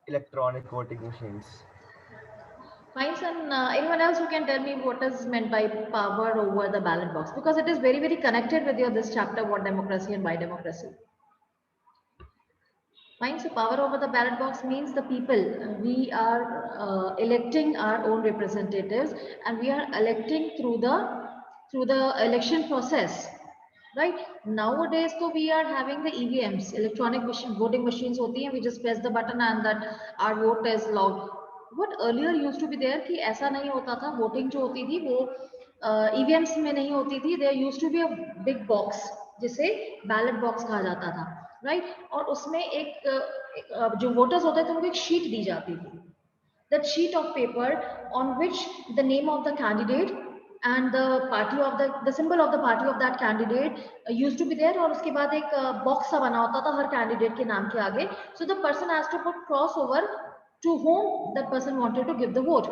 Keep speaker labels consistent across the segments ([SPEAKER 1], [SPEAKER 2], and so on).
[SPEAKER 1] electronic voting machines.
[SPEAKER 2] Fine, and anyone else who can tell me what is meant by power over the ballot box? Because it is very, very connected with your this chapter, what democracy and why democracy. Fine, so power over the ballot box means the people. We are electing our own representatives, and we are electing through the election process. Right nowadays, so we are having the EVMs, electronic machine, voting machines. होती हैं, we just press the button and that our vote is logged. What earlier used to be there कि ऐसा नहीं होता था, voting जो होती थी वो EVMs में नहीं होती थी. There used to be a big box जिसे ballot box कहा जाता था, right? और उसमें जो voters होते थे उनको एक sheet दी जाती थी. That sheet of paper on which the name of the candidate and the party of the symbol of the party of that candidate used to be there, और उसके बाद एक box सा बना होता था हर candidate के नाम के आगे. So the person has to put cross over to whom that person wanted to give the vote,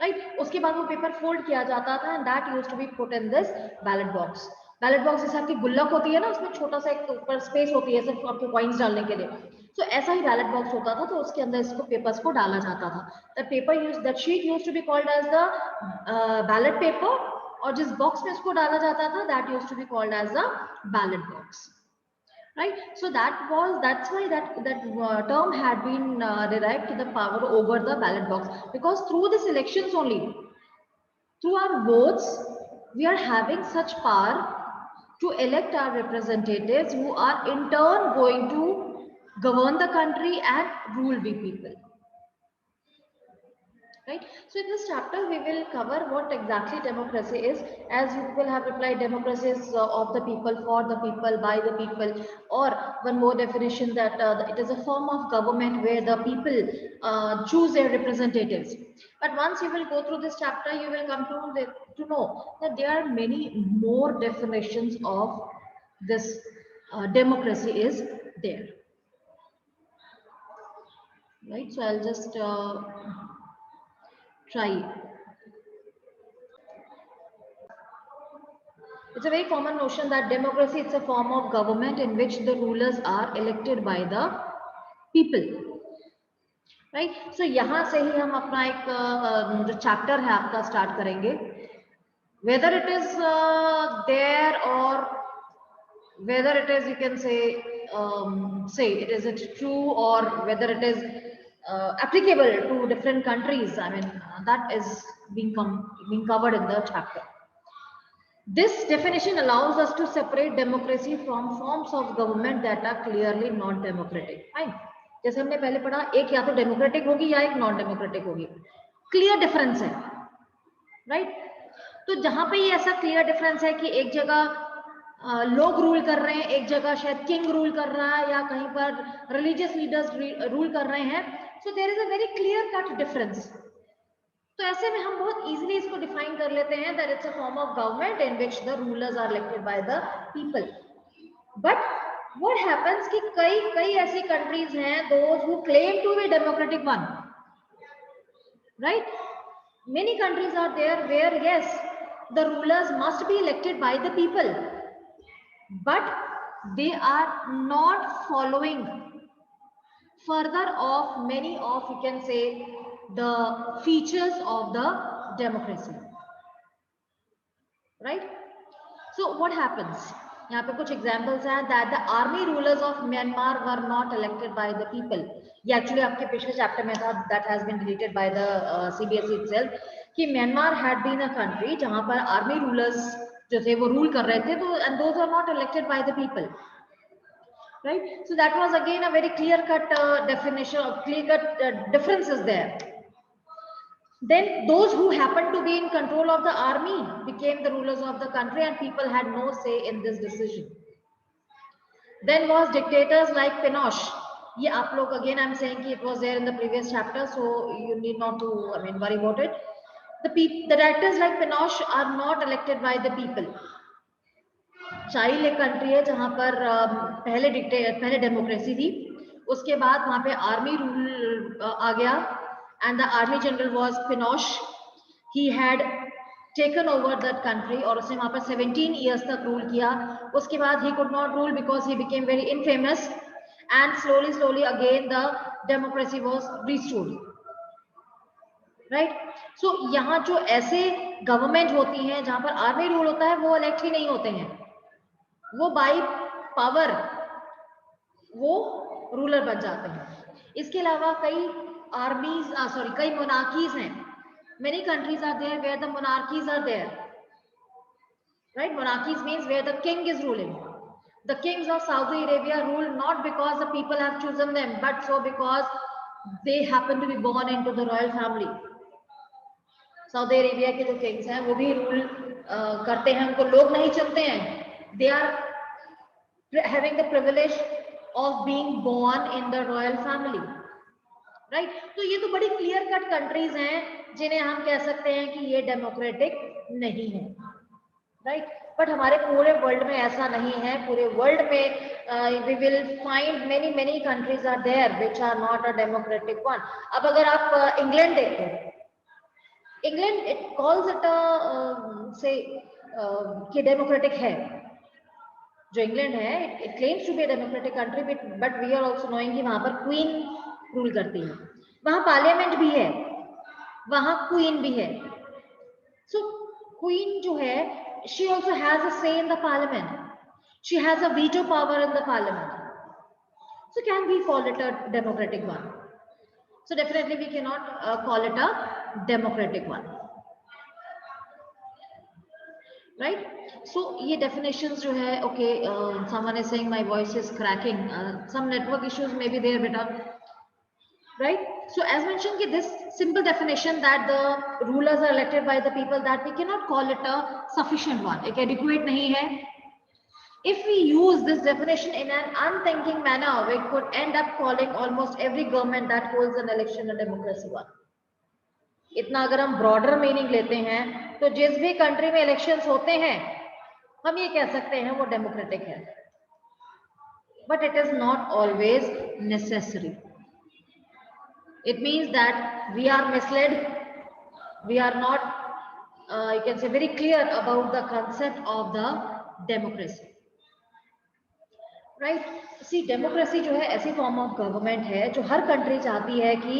[SPEAKER 2] right? उसके बाद वो पेपर फोल्ड किया जाता था and that used to be put in this ballot box. Ballot box जैसे आपकी गुल्लक होती है ना, उसमें छोटा सा एक ऊपर स्पेस होती है सिर्फ आपके कॉइन्स डालने के लिए. सो ऐसा ही बैलेट बॉक्स होता था, तो उसके अंदर इसको पेपर्स को डाला जाता था. That paper used that sheet used to be called as the ballot paper, और जिस बॉक्स में इसको डाला जाता था that used to be called as the ballot box. Right, so that's why that term had been derived to the power over the ballot box, because through these elections only, through our votes, we are having such power to elect our representatives who are in turn going to govern the country and rule we people. Right, so in this chapter we will cover what exactly democracy is. As you will have replied, democracy is of the people, for the people, by the people, or one more definition that it is a form of government where the people choose their representatives. But once you will go through this chapter, you will come to know that there are many more definitions of this democracy is there. Right, so I'll just try. It's a very common notion that democracy is a form of government in which the rulers are elected by the people. Right? So यहाँ से ही हम अपना एक जो chapter है आपका start करेंगे. Whether it is there, or whether it is, you can say it is it true, or whether it is applicable to different countries. I mean that is being covered in the chapter. This definition allows us to separate democracy from forms of government that are clearly not democratic. Fine. जैसे हमने पहले पढ़ा, एक या तो democratic होगी या एक नॉन डेमोक्रेटिक होगी. क्लियर डिफरेंस है, राइट? तो जहां पे ये ऐसा क्लियर डिफरेंस है कि एक जगह लोग रूल कर रहे हैं, एक जगह शायद किंग रूल कर रहा है, या कहीं पर रिलीजियस लीडर्स रूल कर रहे हैं, so there is a very clear cut difference. तो ऐसे में हम बहुत इजीली इसको डिफाइन कर लेते हैं that it's a form of government in which the rulers are elected by the people. But what happens कि कई ऐसी कंट्रीज हैं those who claim to be democratic one, right? Many countries are there where yes, the rulers must be elected by the people, but they are not following further of many of, you can say, the features of the democracy. Right? So what happens? यहाँ पे कुछ examples हैं that the army rulers of Myanmar were not elected by the people. ये actually आपके पिछले chapter में था, that has been deleted by the CBSE itself, कि Myanmar had been a country जहाँ पर army rulers जो थे वो rule कर रहे थे, तो and those were not elected by the people. Right? So that was again a very clear-cut definition, of clear-cut differences there. Then those who happened to be in control of the army became the rulers of the country, and people had no say in this decision. Then was dictators like Pinochet. ये आप लोग, again I'm saying कि it was there in the previous chapter, so you need not to worry about it. The dictators like Pinochet are not elected by the people. चाइल एक country है जहां पर पहले डेमोक्रेसी थी, उसके बाद वहां पे आर्मी रूल आ गया, and the army general was Pinochet. He had taken over that country और उसने वहां पर 17 years तक रूल किया. उसके बाद he could not rule because he became very infamous, and slowly again the democracy was restored. Right. So यहाँ जो ऐसे गवर्नमेंट होती हैं जहां पर आर्मी रूल होता है वो इलेक्ट ही नहीं होते हैं, वो बाय पावर वो रूलर बन जाते हैं. इसके अलावा कई आर्मीज कई मोनार्कीज हैं. Many countries are there where the monarchies are there. Right. Monarchies means where the king is ruling. The kings of Saudi Arabia rule not because the people have chosen them, but so because they happen to be born into the royal family. Saudi Arabia के जो Kings हैं वो भी rule करते हैं, उनको लोग नहीं चुनते हैं. They are having the privilege of being born in the royal family. Right. तो ये तो बड़ी क्लियर कट कंट्रीज हैं जिन्हें हम कह सकते हैं कि ये डेमोक्रेटिक नहीं है. राइट. बट हमारे पूरे वर्ल्ड में ऐसा नहीं है. पूरे वर्ल्ड में we will find many many countries are there which are not a democratic one. अब अगर आप इंग्लैंड देखें, इंग्लैंड इट कॉल्स इट से कि डेमोक्रेटिक है. जो इंग्लैंड है it claims to be a democratic country, but we are also knowing कि वहां पर क्वीन रूल करती है, वहां पार्लियामेंट भी है, वहां क्वीन भी है. सो क्वीन जो है she also has a say in the parliament. She has a veto power in the parliament. So can we call it a democratic one? So definitely we cannot call it a democratic one. Right. So ये definitions जो है, okay, someone is saying my voice is cracking. Some network issues may be there, beta. Right. So as mentioned, this simple definition that the rulers are elected by the people, that we cannot call it a sufficient one. एक adequate नहीं है. If we use this definition in an unthinking manner, we could end up calling almost every government that holds an election a democracy one. इतना अगर हम broader meaning लेते हैं तो जिस भी country में elections होते हैं हम ये कह सकते हैं वो democratic है. But it is not always necessary. It means that we are misled. We are not, you can say, very clear about the concept of the democracy. Right? See, democracy जो है ऐसी form of government है जो हर country चाहती है कि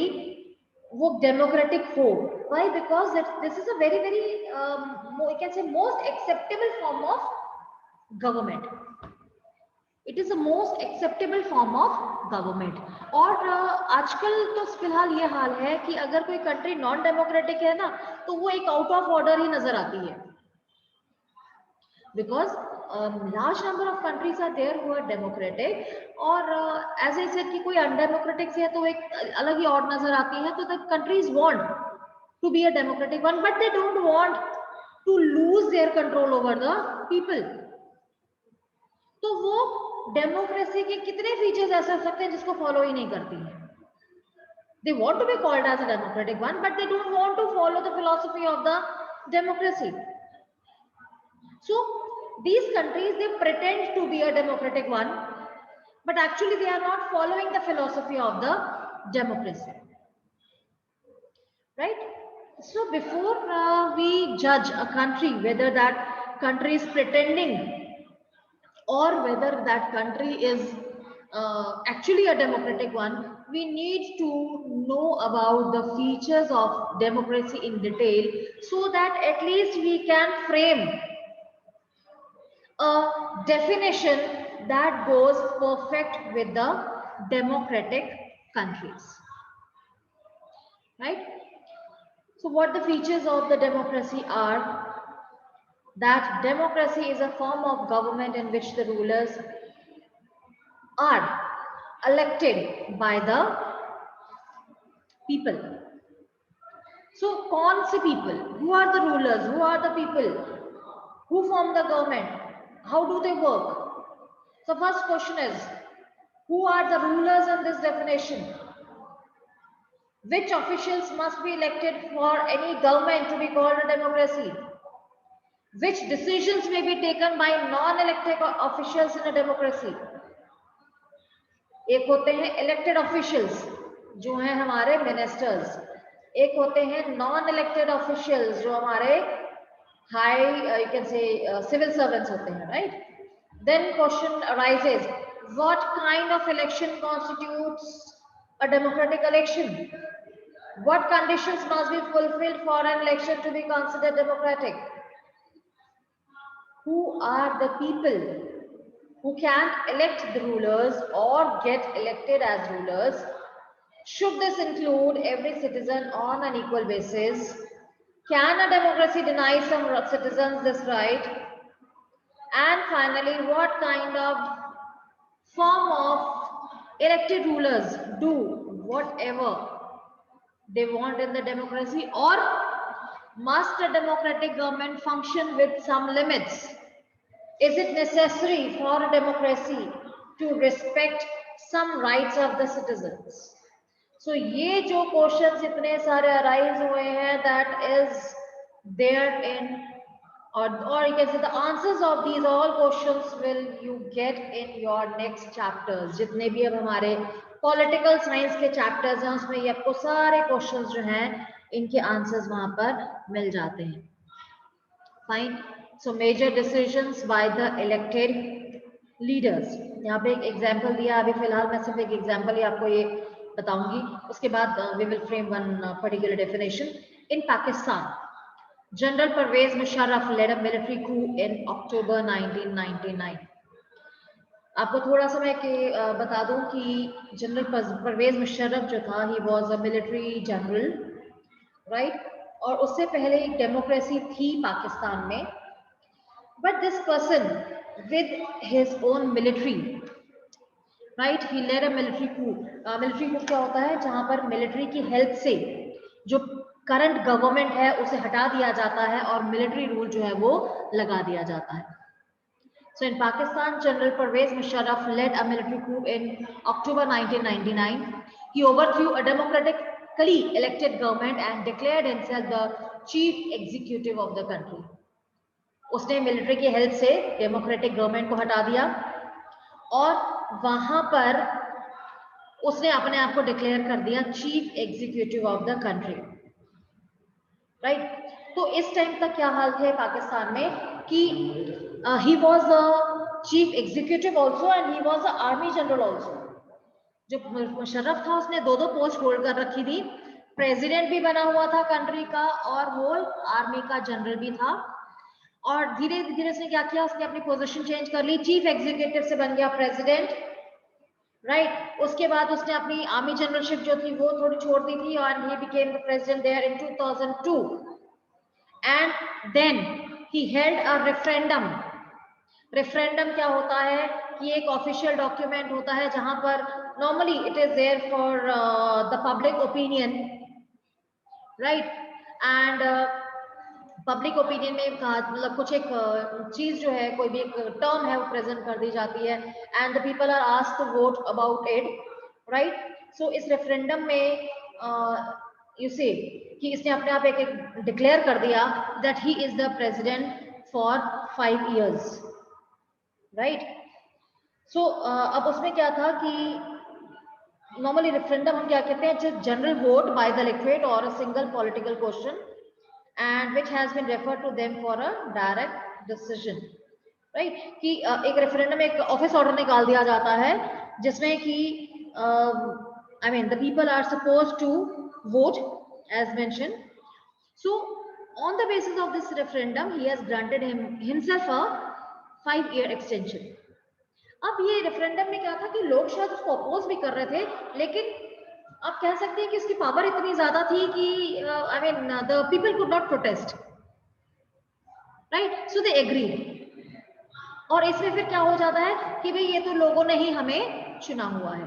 [SPEAKER 2] वो democratic हो. Why? Because this is a very, very, you can say, most acceptable form of government. It is the most acceptable form of government. और आजकल तो फिलहाल ये हाल है कि अगर कोई कंट्री नॉन डेमोक्रेटिक है ना तो वो एक आउट ऑफ ऑर्डर ही नजर आती है. Because large number of countries are there who are democratic, और एज आई सेड कि कोई अनडेमोक्रेटिक है तो एक अलग ही और नजर आती है. तो the countries want to be a democratic one, but they don't want to lose their control over the people. तो वो डेमोक्रेसी के कितने फीचर्स ऐसे हो सकते हैं जिसको फॉलो ही नहीं करती है. They want to be called as a democratic one, but they don't want to follow the philosophy of the democracy. So these countries, they pretend to be a democratic one, but actually they are not following the philosophy of the democracy. Right? So before we judge a country, whether that country is pretending or whether that country is actually a democratic one, we need to know about the features of democracy in detail, so that at least we can frame a definition that goes perfect with the democratic countries. Right? So what the features of the democracy are? That democracy is a form of government in which the rulers are elected by the people. So kaun se people? Who are the rulers? Who are the people? Who form the government? How do they work? So first question is, who are the rulers in this definition? Which officials must be elected for any government to be called a democracy? Which decisions may be taken by non-elected officials in a democracy? एक होते हैं elected officials जो हैं हमारे ministers, एक होते हैं non-elected officials जो हमारे high you can say civil servants होते हैं, right? Then question arises, what kind of election constitutes a democratic election? What conditions must be fulfilled for an election to be considered democratic? Who are the people who can elect the rulers or get elected as rulers? Should this include every citizen on an equal basis? Can a democracy deny some citizens this right? And finally, what kind of form of elected rulers do whatever they want in the democracy, or must a democratic government function with some limits? Is it necessary for a democracy to respect some rights of the citizens? So ये जो questions इतने सारे arise हुए हैं, that is there in, or you can say the answers of these all questions will you get in your next chapters. जितने भी अब हमारे पॉलिटिकल साइंस के चैप्टर्स हैं उसमें ये आपको सारे क्वेश्चंस जो हैं इनके आंसर्स वहां पर मिल जाते हैं. Fine. So major decisions by the elected leaders. यहाँ पे एक एग्जांपल दिया, अभी फिलहाल मैं सिर्फ एक एग्जांपल ही आपको ये बताऊंगी, उसके बाद we will frame one particular definition. In Pakistan, General Pervez Musharraf led a military coup in October 1999. आपको थोड़ा सा मैं बता दूं कि जनरल परवेज मुशर्रफ जो था, he was a military general, right, और उससे पहले एक डेमोक्रेसी थी पाकिस्तान में. But this person with his own military, right, he led a military coup. Military coup क्या होता है? जहां पर मिलिट्री की हेल्प से जो करंट गवर्नमेंट है उसे हटा दिया जाता है और मिलिट्री रूल जो है वो लगा दिया जाता है. So in Pakistan, General Pervez Musharraf led a military coup in October 1999. He overthrew a democratically elected government and declared himself the chief executive of the country. उसने मिलिट्री की हेल्प से डेमोक्रेटिक गवर्नमेंट को हटा दिया और वहां पर उसने अपने आप को डिक्लेयर कर दिया chief executive of the country, right. तो इस टाइम तक क्या हाल थे पाकिस्तान में कि ही was a chief executive also and he was a army general also. जो मुशर्रफ था उसने दो पोस्ट होल्ड कर रखी थी. प्रेसिडेंट भी बना हुआ था कंट्री का और होल आर्मी का जनरल भी था. और धीरे धीरे उसने क्या किया, उसने अपनी पोजीशन चेंज कर ली, चीफ एग्जीक्यूटिव से बन गया प्रेसिडेंट, राइट. उसके बाद उसने अपनी आर्मी जनरलशिप जो थी वो थोड़ी छोड़ दी थी और he became the president there in 2002. And then he held a referendum. Referendum क्या होता है कि एक ऑफिशियल डॉक्यूमेंट होता है जहां पर normally it is there for the public opinion, right. And public opinion में मतलब कुछ एक चीज जो है, कोई भी एक टर्म है वो प्रेजेंट कर दी जाती है and the people are asked to vote about it, right. So इस रेफरेंडम में यू सी कि इसने अपने आप एक डिक्लेयर कर दिया that he is the president for 5 years, right. So अब उसमें क्या था कि नॉर्मली रेफरेंडम हम क्या कहते हैं, general vote by the electorate और a single political question and which has been referred to them for a direct decision, right. कि एक रेफरेंडम में एक ऑफिस ऑर्डर निकाल दिया जाता है जिसमें कि I mean the people are supposed to vote as mentioned. So on the basis of this referendum he has granted himself a 5-year extension. अब ये रेफरेंडम में क्या था कि लोग शायद उसको अपोज भी कर रहे थे, लेकिन आप कह सकते हैं कि उसकी पावर इतनी ज्यादा थी कि I mean the people could not protest, right. So they agree. और इसमें फिर क्या हो जाता है कि भाई ये तो लोगों ने ही हमें चुना हुआ है,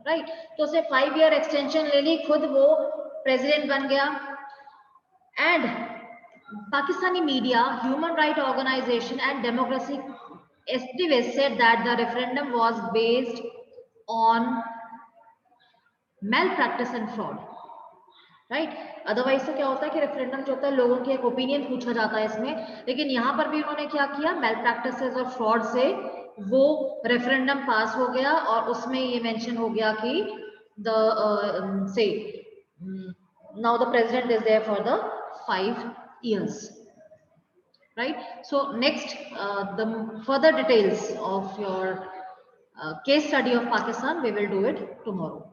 [SPEAKER 2] राइट. तो उसने 5 year एक्सटेंशन ले ली, खुद वो प्रेसिडेंट बन गया. And Pakistani media, human right organisation and democracy activist said that the referendum was based on malpractice and fraud, right. Otherwise तो क्या होता है कि रेफरेंडम जो होता है लोगों के एक ओपिनियन पूछा जाता है इसमें, लेकिन यहाँ पर भी उन्होंने क्या किया, मेल प्रैक्टिसेस और फ्रॉड से वो रेफरेंडम पास हो गया और उसमें ये मेंशन हो गया कि the say now the president is there for the 5 years, right. So next the further details of your case study of Pakistan we will do it tomorrow.